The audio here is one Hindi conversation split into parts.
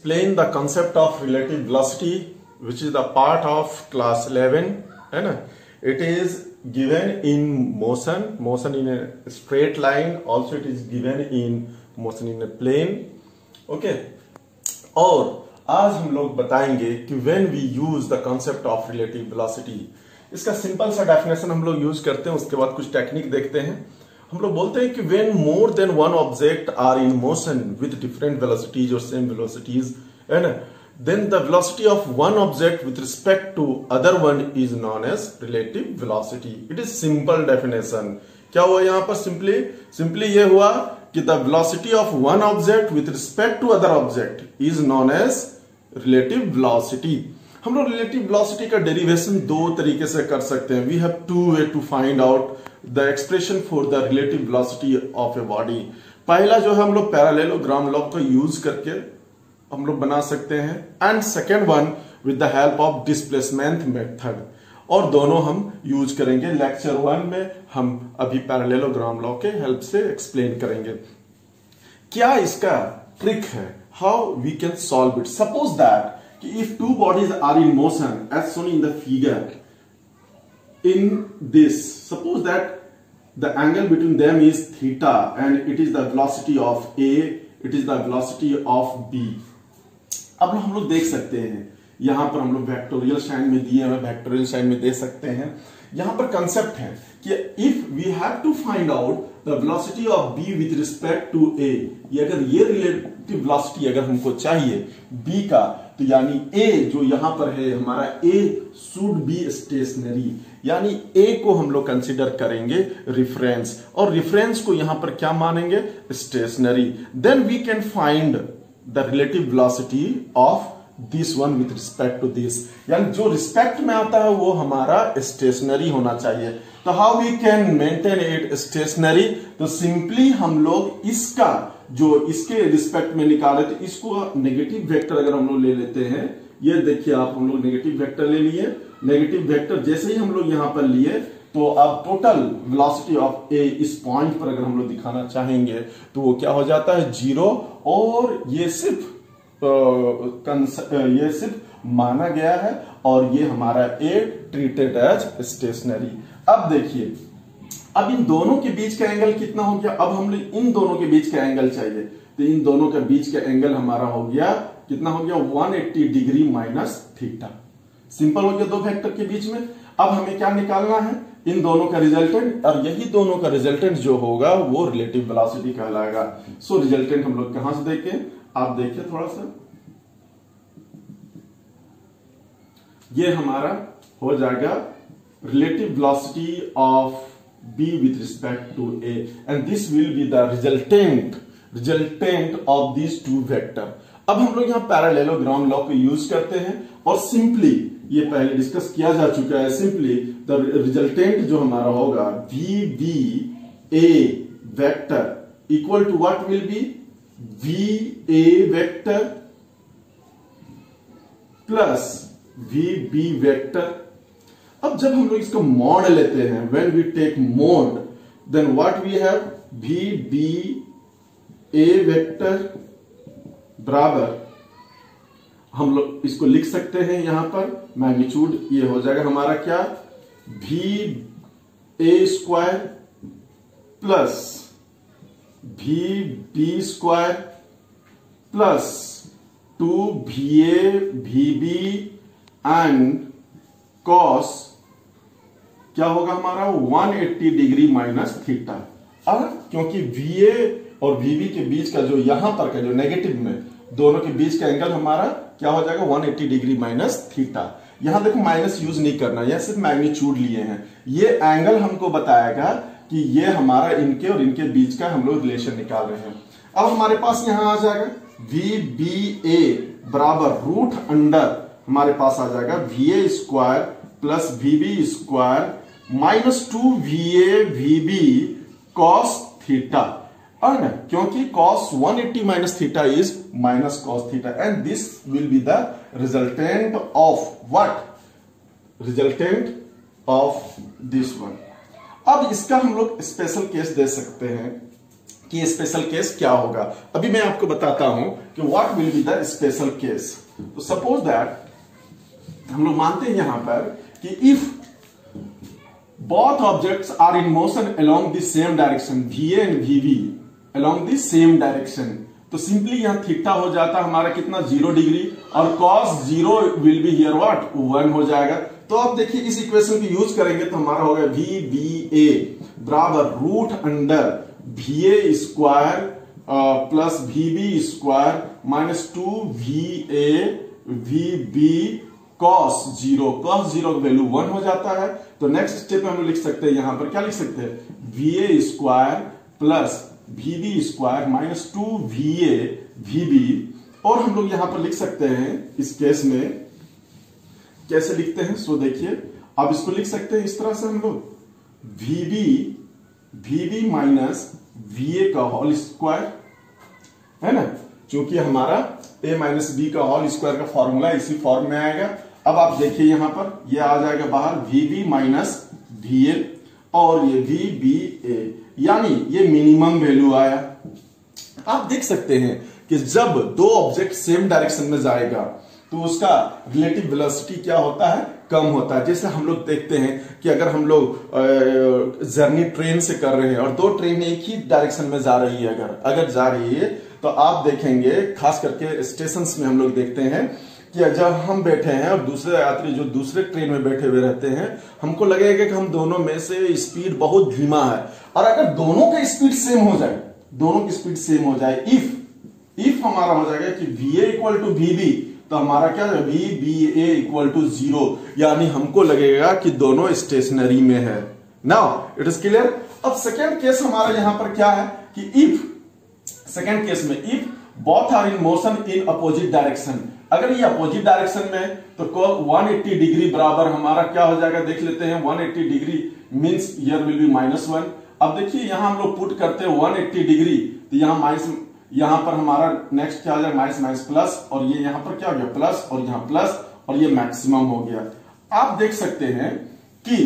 explain the concept of relative velocity, which is the part of class 11, है ना? It is given in motion in a straight line. Also, it is given in motion in a plane. Okay. और आज हम लोग बताएंगे कि when we use the concept of relative velocity, इसका सिंपल सा डेफिनेशन हम लोग यूज करते हैं. उसके बाद कुछ टेक्निक देखते हैं. हम लोग बोलते हैं कि when more than one object are in motion with different velocities or same velocities, and then the velocity of one object with respect to other one is known as relative velocity. It is simple definition. क्या हुआ यहाँ पर? simply ये हुआ कि the velocity of one object with respect to other object is known as relative velocity. हम लोग relative velocity का derivation दो तरीके से कर सकते हैं. We have two way to find out the expression for the relative velocity of a body. पहला जो है हम लोग पैरेललोग्राम लॉ का यूज करके हम लोग बना सकते हैं, and second one with the help of displacement method. और दोनों हम यूज करेंगे. लेक्चर 1 में हम अभी पैरेललोग्राम लॉ के हेल्प से एक्सप्लेन करेंगे. क्या इसका ट्रिक है? How we can solve it? Suppose that if two bodies are in motion as shown in the figure in this, suppose that the angle between them is theta and it is the velocity of A, it is the velocity of B. अब हम लोग देख सकते हैं यहां पर हम लोग वेक्टोरियल साइन में दिए हुए वेक्टोरियल साइन में दे सकते हैं. यहां पर कंसेप्ट है कि if we have to find out the velocity of B with respect to A, ये अगर ये रिलेटिव वेलोसिटी अगर हमको चाहिए B का, तो यानी A जो यहां पर है हमारा A शुड बी स्टेशनरी, यानी A को हम लोग कंसिडर करेंगे रिफरेंस, और रिफरेंस को यहां पर क्या मानेंगे? Stationary. Then we can find the relative velocity of this one with respect to this, यानी जो रिस्पेक्ट में आता है वो हमारा स्टेशनरी होना चाहिए. तो how we can maintain it stationary? तो सिंपली हम लोग इसका जो इसके रिस्पेक्ट में निकाले, तो इसको नेगेटिव वेक्टर अगर हम लोग ले लेते हैं, ये देखिए आप, हम लोग नेगेटिव वेक्टर ले लिए. नेगेटिव वेक्टर जैसे ही हम लोग यहां पर लिए, तो अब टोटल वेलोसिटी ऑफ ए इस पॉइंट पर अगर हम लोग दिखाना चाहेंगे तो वो क्या हो जाता है? 0. और ये सिर्फ माना गया है और ये हमारा ए ट्रीटेड एज स्टेशनरी. अब देखिए, अब इन दोनों के बीच का एंगल कितना हो गया? अब हम लोग इन दोनों के बीच का एंगल चाहिए, तो इन दोनों के बीच का एंगल हमारा हो गया, कितना हो गया? 180 डिग्री माइनस थीटा. सिंपल हो गया दो वेक्टर के बीच में. अब हमें क्या निकालना है? इन दोनों का रिजल्टेंट, और यही दोनों का रिजल्टेंट जो होगा वो रिलेटिव वेलोसिटी कहलाएगा. सो रिजल्टेंट हम लोग कहां से देखें? आप देखिए थोड़ा सा, ये हमारा हो जाएगा relative velocity of B with respect to A, and this will be the resultant of these two vector. अब हम लोग यहाँ पैरेललोग्राम लॉ को यूज करते हैं, और सिंपली ये पहले डिस्कस किया जा चुका है. सिंपली द रिजल्टेंट जो हमारा होगा VBA vector equal to what will be? VA vector plus VB vector. अब जब हम लोग इसको मॉड लेते हैं, when we take mod, then what we have? VBA vector बराबर, हम लोग इसको लिख सकते हैं यहां पर मैग्नीट्यूड, ये हो जाएगा हमारा क्या? VA square plus VB square plus 2VA VB and cos क्या होगा हमारा? 180 डिग्री माइनस थीटा. अब क्योंकि VA और VB के बीच का जो यहां पर का जो नेगेटिव में दोनों के बीच का एंगल हमारा क्या हो जाएगा? 180 डिग्री माइनस थीटा. यहां देखो माइनस यूज नहीं करना, यह सिर्फ मैग्नीट्यूड लिए हैं. ये एंगल हमको बताएगा कि ये हमारा इनके और इनके बीच का हम लोग रिलेशन निकाल रहे हैं. अब हमारे पास यहां आ जाएगा VBA बराबर रूट अंडर हमारे पास आ जाएगा VA square plus VB square minus 2VA VB cos theta. और ना, क्योंकि cos 180 minus theta is minus cos theta, and this will be the resultant of what? Resultant of this one. अब इसका हम लोग स्पेशल केस दे सकते हैं कि स्पेशल केस क्या होगा। अभी मैं आपको बताता हूं कि what will be the special case. तो सपोज दैट हम लोग मानते हैं यहां पर कि if both objects are in motion along the same direction, VA and VB along the same direction, तो सिंपली यहां थीटा हो जाता हमारा कितना 0 डिग्री और cos 0 will be here what 1 हो जाएगा। तो आप देखिए इस इक्वेशन को यूज करेंगे तो हमारा होगा VBA बराबर root under VA square plus VB square minus 2VA VB cos 0 की वैल्यू 1 हो जाता है। तो नेक्स्ट स्टेप में हम लिख सकते हैं, यहां पर क्या लिख सकते हैं, VA square plus VB square minus 2VA VB। और हम लोग यहां पर लिख सकते हैं इस केस में कैसे लिखते हैं, सो देखिए अब इसको लिख सकते हैं इस तरह से हम लोग VB माइनस VA का होल स्क्वायर, है ना, क्योंकि हमारा A माइनस B का होल स्क्वायर का फॉर्मूला इसी फॉर्म में आएगा। अब आप देखिए यहां पर ये आ जाएगा बाहर VB माइनस VA और ये VBA, यानी ये मिनिमम वैल्यू आया। आप देख सकते हैं कि जब दो ऑब्जेक्ट सेम डायरेक्शन में जाएगा तो उसका रिलेटिव वेलोसिटी क्या होता है, कम होता है। जैसे हम लोग देखते हैं कि अगर हम लोग जर्नी ट्रेन से कर रहे हैं और दो ट्रेन एक ही डायरेक्शन में जा रही है, अगर जा रही है तो आप देखेंगे खास करके स्टेशन में हम लोग देखते हैं कि जब हम बैठे हैं और दूसरे यात्री जो दूसरे ट्रेन में बैठे हुए रहते हैं, हमको लगेगा कि हम दोनों में से स्पीड बहुत धीमा है। और अगर दोनों का स्पीड सेम हो जाए, दोनों की स्पीड सेम हो जाए, इफ हमारा हो जाएगा कि VA इक्वल टू VB, तो हमारा क्या है VBA इक्वल टू 0, यानी हमको लगेगा कि दोनों स्टेशनरी में है। Now it is clear. अब सेकेंड केस हमारा यहां पर क्या है कि इफ सेकेंड केस में if both are in motion in opposite direction, अगर ये अपोजिट डायरेक्शन में तो 180 डिग्री बराबर हमारा क्या हो जाएगा, देख लेते हैं। 180 degree means here will be -1। अब देखिए यहां हम लोग पुट करते हैं 180 डिग्री, तो यहां माइनस, यहां पर हमारा नेक्स्ट क्या हो जाएगा माइनस माइनस प्लस, और ये यहां पर क्या हो गया प्लस, और यहां प्लस, और ये मैक्सिमम हो गया। आप देख सकते हैं कि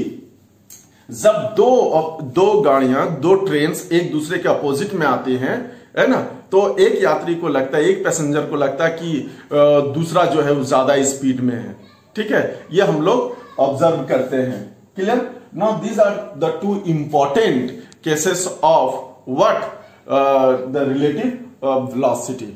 जब दो गाड़ियां, दो ट्रेन एक दूसरे के अपोजिट में आती हैं, है ना, तो एक यात्री को लगता है, एक पैसेंजर को लगता है कि दूसरा जो है वो ज्यादा स्पीड में है। ठीक है, ये हम लोग ऑब्जर्व करते हैं। Clear. Now these are the two important cases of what the relative velocity.